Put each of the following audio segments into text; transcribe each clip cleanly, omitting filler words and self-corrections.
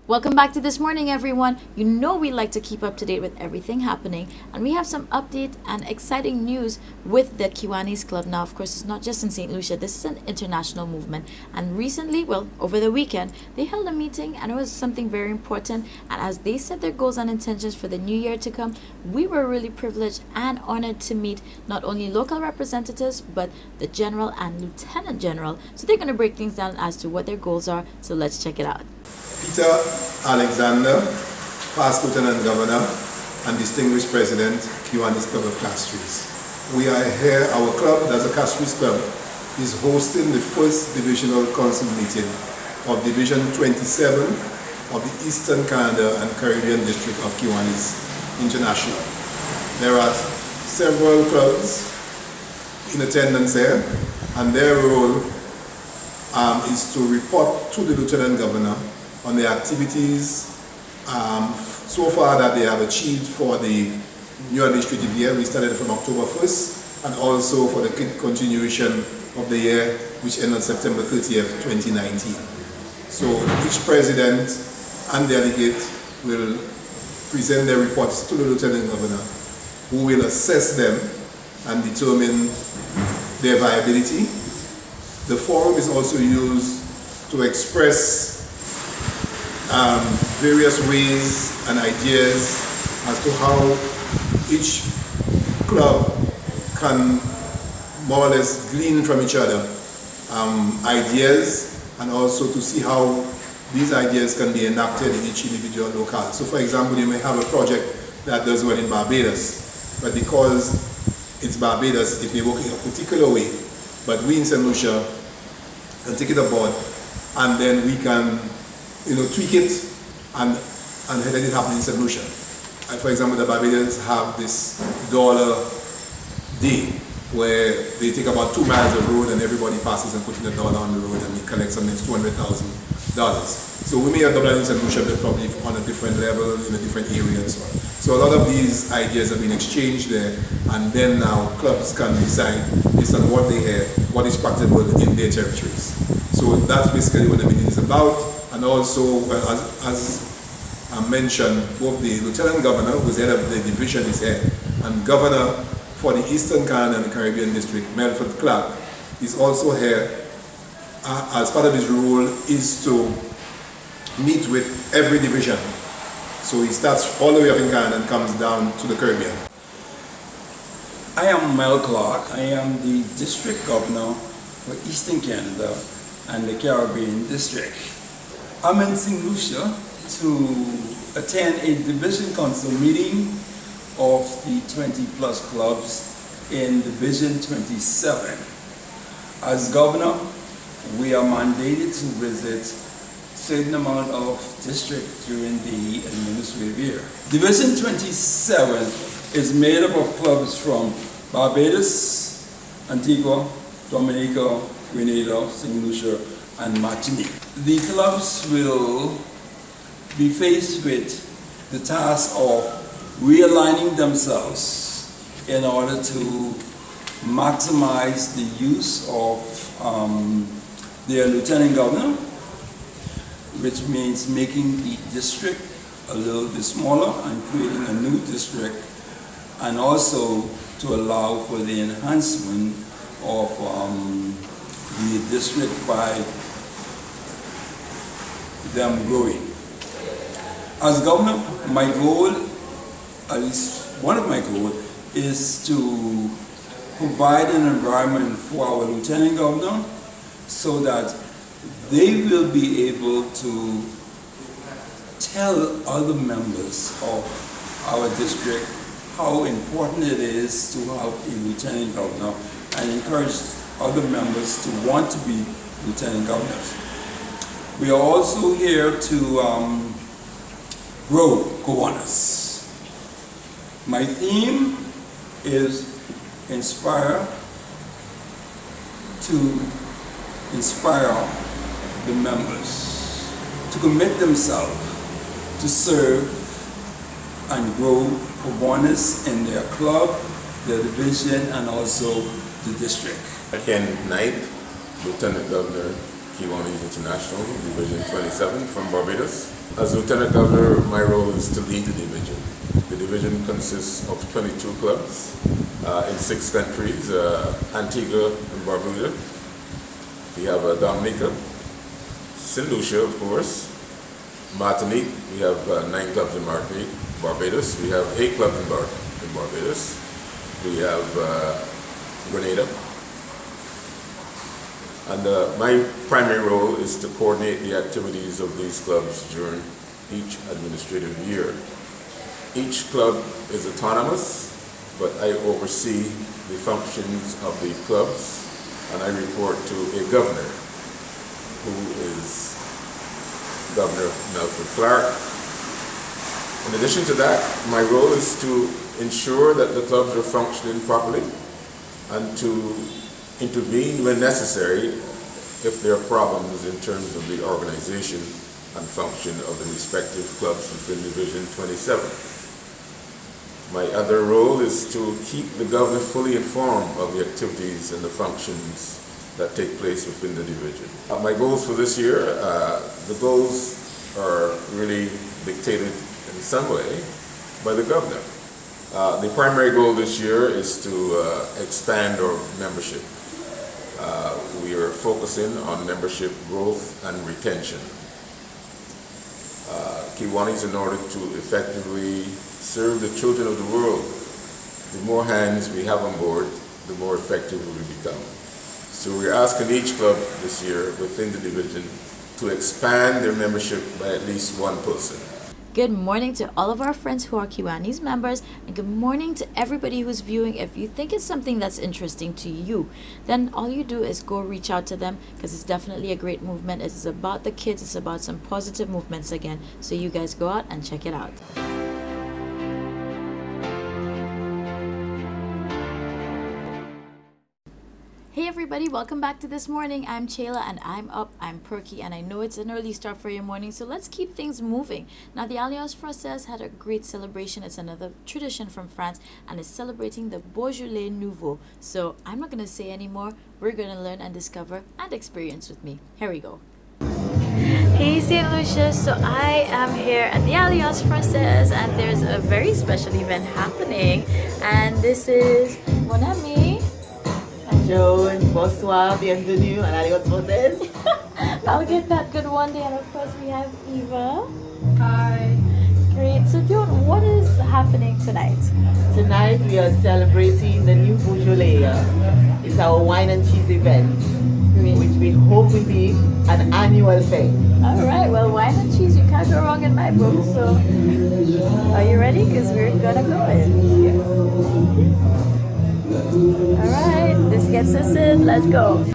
Welcome back to This Morning, everyone. You know we like to keep up to date with everything happening, and we have some update and exciting news with the Kiwanis Club. Now, of course, it's not just in St. Lucia. This is an international movement. And recently, well, over the weekend, they held a meeting, and it was something very important. And as they set their goals and intentions for the new year to come, we were really privileged and honored to meet not only local representatives, but the General and Lieutenant General. So they're going to break things down as to what their goals are. So let's check it out. Peter Alexander, past Lieutenant Governor and Distinguished President, Kiwanis Club of Castries. We are here, our club, that's a Castries Club, is hosting the first Divisional Council meeting of Division 27 of the Eastern Canada and Caribbean District of Kiwanis International. There are several clubs in attendance here, and their role is to report to the Lieutenant Governor on the activities so far that they have achieved for the new administrative year. We started from October 1st, and also for the continuation of the year, which ended on September 30th, 2019. So each president and delegate will present their reports to the Lieutenant Governor, who will assess them and determine their viability. The forum is also used to express various ways and ideas as to how each club can more or less glean from each other ideas, and also to see how these ideas can be enacted in each individual locale. So for example, you may have a project that does well in Barbados, but because it's Barbados, it may work in a particular way, but we in St. Lucia can take it aboard, and then we can tweak it and let it happen in St. Lucia. And for example, the Barbadians have this dollar day where they take about 2 miles of road and everybody passes and puts in a dollar on the road, and we collect something $200,000. So we may have done in St. Lucia, but probably on a different level, in a different area and so on. So a lot of these ideas have been exchanged there, and then now clubs can decide based on what they hear, what is practicable in their territories. So that's basically what the meeting is about. And also, as I mentioned, both the Lieutenant Governor, who's head of the division, is here, and Governor for the Eastern Canada and Caribbean District, Melford Clark, is also here. As part of his role is to meet with every division. So he starts all the way up in Canada and comes down to the Caribbean. I am Mel Clark. I am the District Governor for Eastern Canada and the Caribbean District. I'm in St. Lucia to attend a Division Council meeting of the 20 plus clubs in Division 27. As Governor, we are mandated to visit certain amount of districts during the administrative year. Division 27 is made up of clubs from Barbados, Antigua, Dominica, Grenada, St. Lucia, and Martinique. The clubs will be faced with the task of realigning themselves in order to maximize the use of their Lieutenant Governor, which means making the district a little bit smaller and creating a new district, and also to allow for the enhancement of the district by them growing. As Governor, my goal, at least one of my goals, is to provide an environment for our Lieutenant Governor so that they will be able to tell other members of our district how important it is to have a Lieutenant Governor, and encourage other members to want to be Lieutenant Governors. We are also here to grow Kiwanis. My theme is inspire the members to commit themselves to serve and grow Kiwanis in their club, their division, and also the district. Ken Knight, Lieutenant Governor, Kiwanis International, Division 27 from Barbados. As Lieutenant Governor, my role is to lead the division. The division consists of 22 clubs in 6 countries, Antigua and Barbuda. We have Dominica, St. Lucia, of course, Martinique. We have 9 clubs in Martinique. Barbados, we have 8 clubs in Barbados. We have Grenada. And my primary role is to coordinate the activities of these clubs during each administrative year. Each club is autonomous, but I oversee the functions of the clubs, and I report to a governor, who is Governor Melford Clark. In addition to that, my role is to ensure that the clubs are functioning properly and to intervene when necessary if there are problems in terms of the organization and function of the respective clubs within Division 27. My other role is to keep the governor fully informed of the activities and the functions that take place within the division. My goals for this year, the goals are really dictated in some way by the governor. The primary goal this year is to expand our membership. We are focusing on membership growth and retention. Kiwanis, in order to effectively serve the children of the world, the more hands we have on board, the more effective we become. So we're asking each club this year within the division to expand their membership by at least 1 person. Good morning to all of our friends who are Kiwanis members, and good morning to everybody who's viewing. If you think it's something that's interesting to you, then all you do is go reach out to them, because it's definitely a great movement. It's about the kids, it's about some positive movements again. So you guys go out and check it out. Hey everybody, welcome back to This Morning. I'm Chayla and I'm up, I'm perky, and I know it's an early start for your morning, so let's keep things moving. Now, the Alliance Française had a great celebration. It's another tradition from France, and it's celebrating the Beaujolais Nouveau. So I'm not going to say anymore. We're going to learn and discover and experience with me. Here we go. Hey St. Lucia, so I am here at the Alliance Française, and there's a very special event happening, and this is Mon Ami. Bonjour, bonsoir, bienvenue à l'Alliance Française. I'll get that good one day. And of course we have Eva. Hi. Great. So Joan, what is happening tonight? Tonight we are celebrating the new Beaujolais. It's our wine and cheese event, Great. which we hope will be an annual thing. Alright, well, wine and cheese, you can't go wrong in my book. So are you ready? Because we're gonna go in. Alright, this gets us in. Let's go.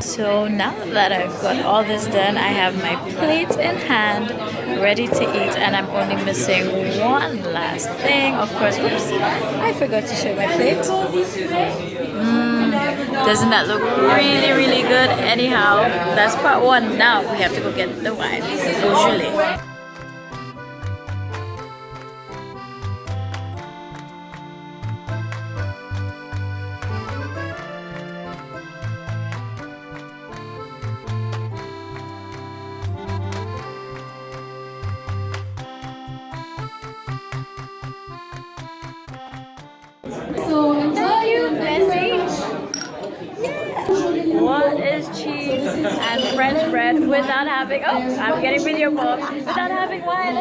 So now that I've got all this done, I have my plate in hand, ready to eat, and I'm only missing one last thing. Of course, oops, I forgot to show my plate. Doesn't that look really, really good? Anyhow, that's part one. Now we have to go get the wine, the Beaujolais. What is cheese and French bread without having, oh, I'm getting video call, without having wine.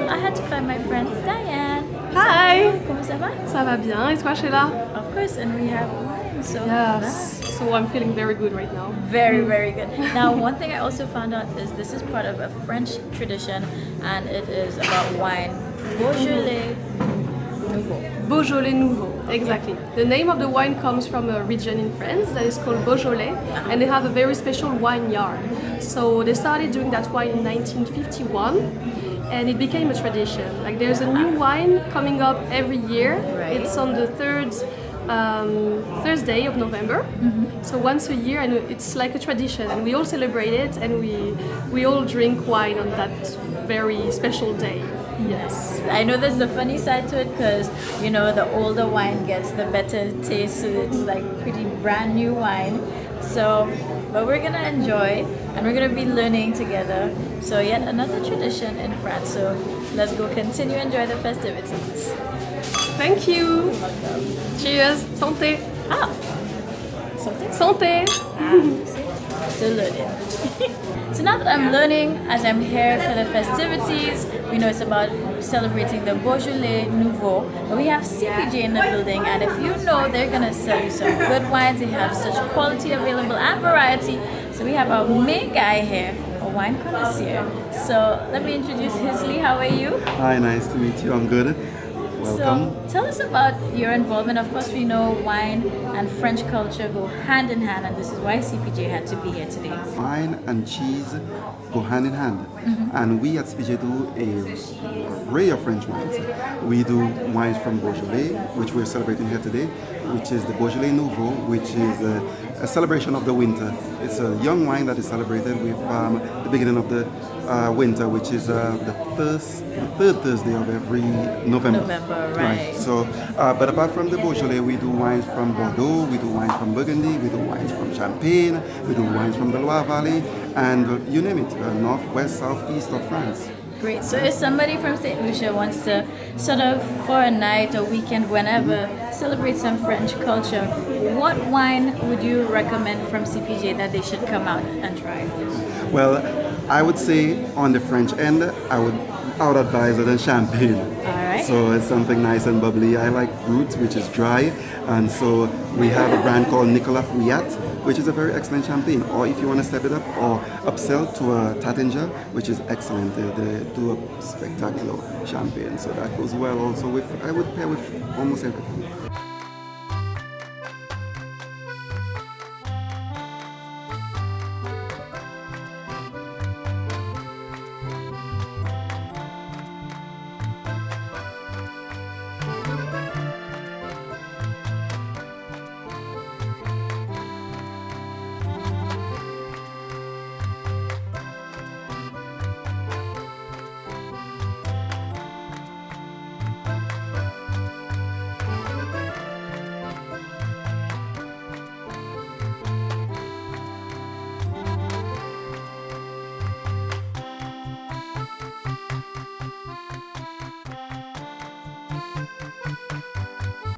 I had to find my friend Diane. Hi! Comment ça va? Ça va bien, et toi Sheila? Of course, and we have wine, so Yes. So I'm feeling very good right now. very, very good. Now, one thing I also found out is this is part of a French tradition, and it is about wine. Beaujolais Nouveau. Beaujolais Nouveau, exactly. The name of the wine comes from a region in France that is called Beaujolais, and they have a very special wine yard. So they started doing that wine in 1951, and it became a tradition. Like there's a new wine coming up every year. Right. It's on the Thursday of November. So once a year, and it's like a tradition, and we all celebrate it, and we all drink wine on that very special day. Yes, I know there's the funny side to it because you know the older wine gets the better taste, so it's like pretty brand new wine. So, but we're gonna enjoy and we're gonna be learning together. So yet another tradition in France. So let's go continue enjoy the festivities. Thank you. Cheers. Santé. Ah, something. Santé. Still learning. So now that I'm learning, as I'm here for the festivities, we know it's about celebrating the Beaujolais Nouveau. But we have CPJ in the building, and if you know, they're gonna sell you some good wines. They have such quality available and variety. So we have our main guy here, a wine connoisseur. So let me introduce Hisley. How are you? Hi, nice to meet you. I'm good. Welcome. So tell us about your involvement. Of course, we know wine and French culture go hand in hand, and this is why CPJ had to be here today. Wine and cheese go hand in hand. And we at CPJ do a array of French wines. We do wines from Beaujolais, which we're celebrating here today, which is the Beaujolais Nouveau, which is a celebration of the winter. It's a young wine that is celebrated with the beginning of the winter, which is the third Thursday of every November. November, right. So, but apart from the Beaujolais, we do wines from Bordeaux, we do wines from Burgundy, we do wines from Champagne, we do wines from the Loire Valley, and you name it, north, west, south, east of France. Great. So if somebody from St. Lucia wants to sort of for a night or weekend, whenever, celebrate some French culture, what wine would you recommend from CPJ that they should come out and try? Well, I would say on the French end, I would advise it in Champagne. All right. So it's something nice and bubbly. I like Brut, which is dry, and so we have a brand called Nicolas Fouillat, which is a very excellent champagne. Or if you want to step it up or upsell to a Taittinger, which is excellent, they do a spectacular champagne. So that goes well also with, I would pair with almost everything.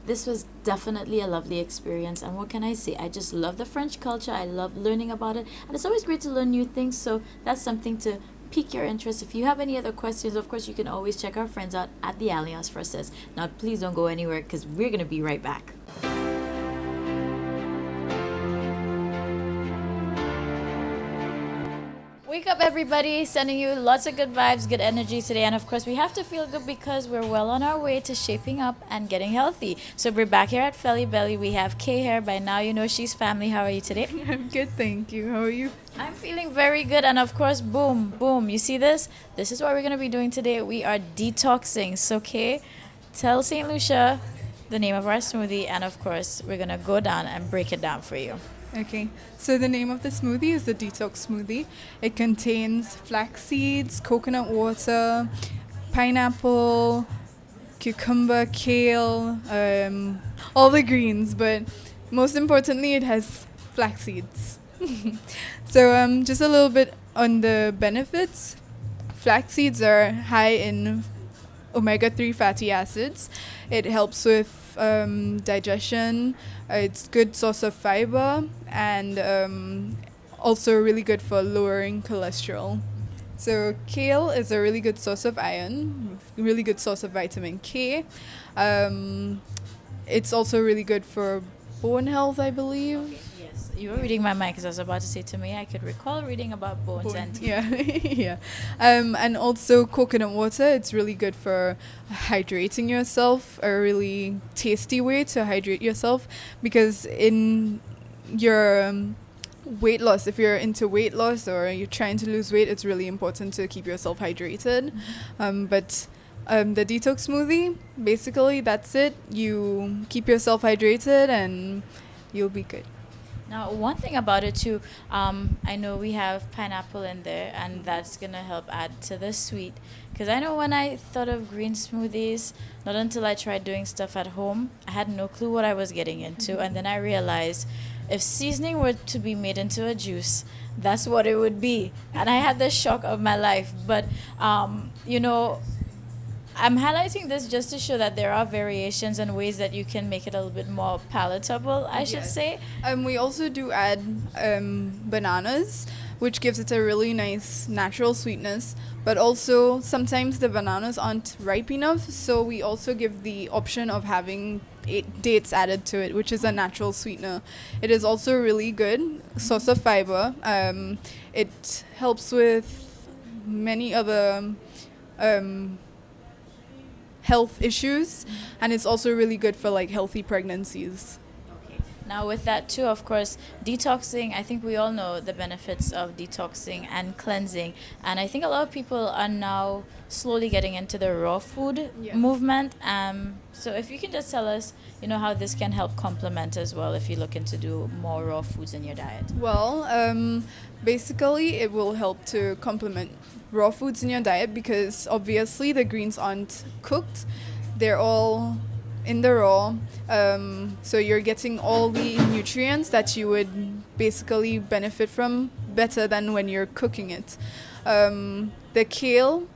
This was definitely a lovely experience, and what can I say? I just love the French culture. I love learning about it, and it's always great to learn new things, so that's something to pique your interest. If you have any other questions, of course, you can always check our friends out at the Alliance Française. Now, please don't go anywhere because we're going to be right back. Wake up, everybody. Sending you lots of good vibes, good energy today. And of course, we have to feel good because we're well on our way to shaping up and getting healthy. So we're back here at Felly Belly. We have Kay here. By now, you know she's family. How are you today? I'm good, thank you. How are you? I'm feeling very good. And of course, boom, boom. You see this? This is what we're going to be doing today. We are detoxing. So, Kay, tell St. Lucia the name of our smoothie. And of course, we're going to go down and break it down for you. Okay, so the name of the smoothie is the Detox Smoothie. It contains flax seeds, coconut water, pineapple, cucumber, kale, all the greens, but most importantly, it has flax seeds. So just a little bit on the benefits. Flax seeds are high in omega-3 fatty acids. It helps with digestion. It's good source of fiber, and also really good for lowering cholesterol. So kale is a really good source of iron, really good source of vitamin K. It's also really good for bone health, I believe. Yes, you were reading my mind because I was about to say to me, I could recall reading about bones and teeth. Yeah, yeah. And also coconut water. It's really good for hydrating yourself. A really tasty way to hydrate yourself, because in your weight loss, if you're into weight loss or you're trying to lose weight, it's really important to keep yourself hydrated. But the detox smoothie, basically, that's it. You keep yourself hydrated and you'll be good. Now, one thing about it too, I know we have pineapple in there, and that's gonna help add to the sweet. Because I know when I thought of green smoothies, not until I tried doing stuff at home, I had no clue what I was getting into, and then I realized if seasoning were to be made into a juice, that's what it would be. And I had the shock of my life. But you know, I'm highlighting this just to show that there are variations and ways that you can make it a little bit more palatable, I should say. We also do add bananas, which gives it a really nice natural sweetness. But also sometimes the bananas aren't ripe enough, so we also give the option of having dates added to it, which is a natural sweetener. It is also a really good source of fiber. It helps with many other health issues, and it's also really good for like healthy pregnancies. Now, with that too, of course, detoxing, I think we all know the benefits of detoxing and cleansing. And I think a lot of people are now slowly getting into the raw food movement. So if you can just tell us, you know, how this can help complement as well if you're looking to do more raw foods in your diet. Well, basically it will help to complement raw foods in your diet, because obviously the greens aren't cooked. They're all in the raw, so you're getting all the nutrients that you would basically benefit from better than when you're cooking it. The kale,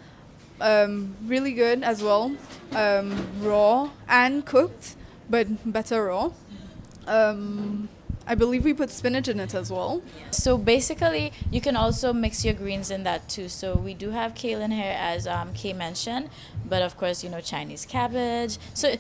really good as well, raw and cooked, but better raw. I believe we put spinach in it as well. So basically, you can also mix your greens in that too. So we do have kale in here, as Kay mentioned, but of course, you know, Chinese cabbage. So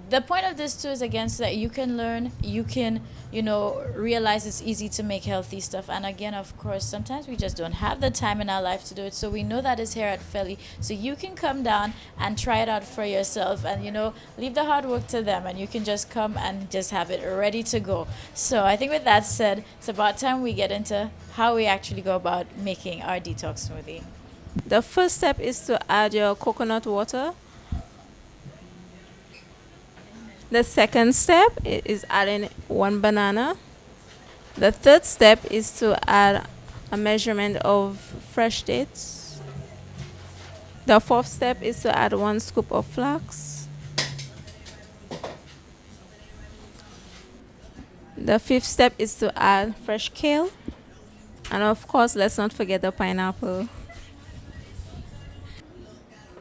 the point of this too is, again, so that you can learn, you can, you know, realize it's easy to make healthy stuff. And again, of course, sometimes we just don't have the time in our life to do it. So we know that is here at Philly. So you can come down and try it out for yourself, and, you know, leave the hard work to them, and you can just come and just have it ready to go. So I think with that said, it's about time we get into how we actually go about making our detox smoothie. The first step is to add your coconut water. The second step is adding 1 banana. The third step is to add a measurement of fresh dates. The fourth step is to add 1 scoop of flax. The fifth step is to add fresh kale. And of course, let's not forget the pineapple.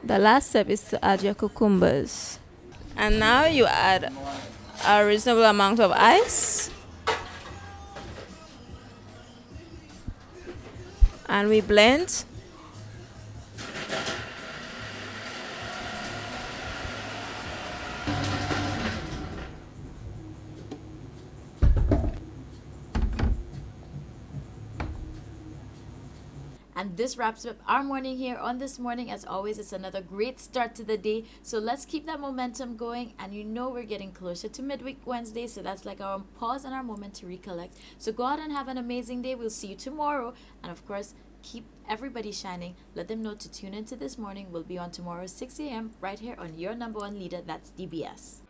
The last step is to add your cucumbers. And now you add a reasonable amount of ice. And we blend. And this wraps up our morning here on This Morning. As always, it's another great start to the day. So let's keep that momentum going. And you know we're getting closer to Midweek Wednesday. So that's like our pause and our moment to recollect. So go out and have an amazing day. We'll see you tomorrow. And of course, keep everybody shining. Let them know to tune into This Morning. We'll be on tomorrow 6 a.m. right here on your number one leader. That's DBS.